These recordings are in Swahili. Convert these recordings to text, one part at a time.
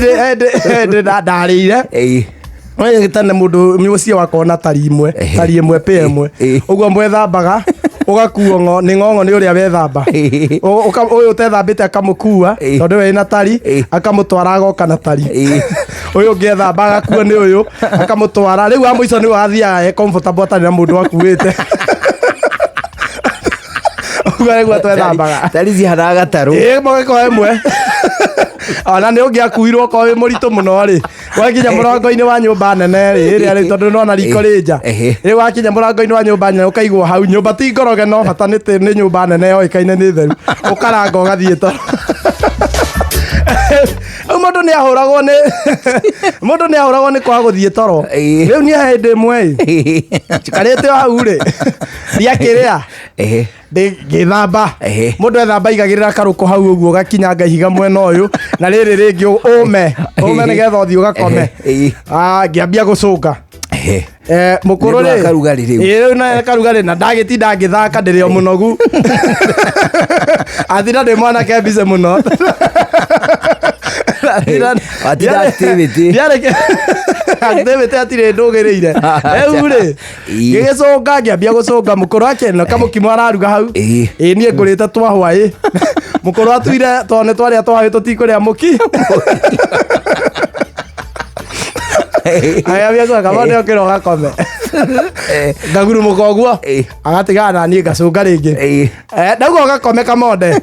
ndarĩire we tene mundu muciĩ wakwa na tari imwe pe imwe uguo mwethambaga ugakuo ni ng'ong'o ni uria wethamba uyu utethambite akamukua tondu we na tari akamutwara agoka na tari uyu ngethamba agakuo ni uyu akamutwara riu wa muico ni wathiaga comfortable atari na mundu akuite ugaregwa twethambaga tari cihanaga gataru mogeko imwe ona ni ungiakuirwo ko wi muritu muno ri wakinya murango-ini wa nyumba nene ri tondu no na riko rinja ri wakinya murango-ini wa nyumba nene ukaigwo hau nyumba ti ngoroge no bata ni nyumba nene yoikaine ni theru ukaranga ugathie toro mundu ni ahuragwo ni kwa guthie toro riu ni hindi imwe cikarite hau ri ndiakiria ngithamba mundu ethamba igagirira karuko hau uguo gakinyanga ihiga mwena uyu na riri ringi ume nigetha uthii ugakome ngiambia gucunga mukuru ri riu na karugari na ndagitinda ngithaka ndiri o munogu athira ndi mwana kebice muno activity atire ndugirire riu ri ngigicunga ngiambia gucunga mukuru akena kamukimo araruga hau nie ngurite twahwa mukuru atuire tone twaria twahwa tutikuria muki aya bia kwa kama ndio kiro gakome ngaguru mukoguo agatigana na nie ngacunga ringi ndauga gakome kamonde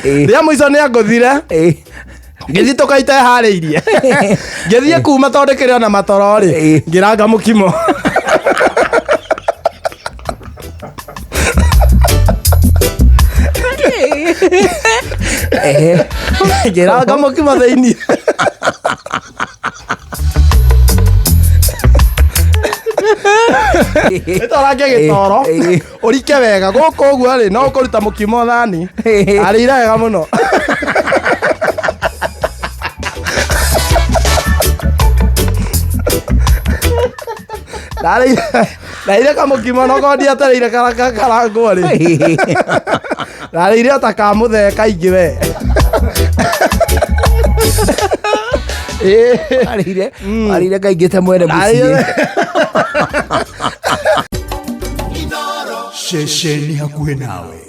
ria muico ni anguthire ngithi tukaite hariirie ngithie kuma tondekere ona matoro ri ngiranga mukimo ngiranga mukimo thiini itorange gitoro urike wega guku uguo ri no ukuruta mukimo thani arire wega muno Ndaire kamukimo no gondi atereire karangwo ri ndaire atakamutheka ingi we arire kaingite mwene muciĩ Shesheni hakuhĩ nawe.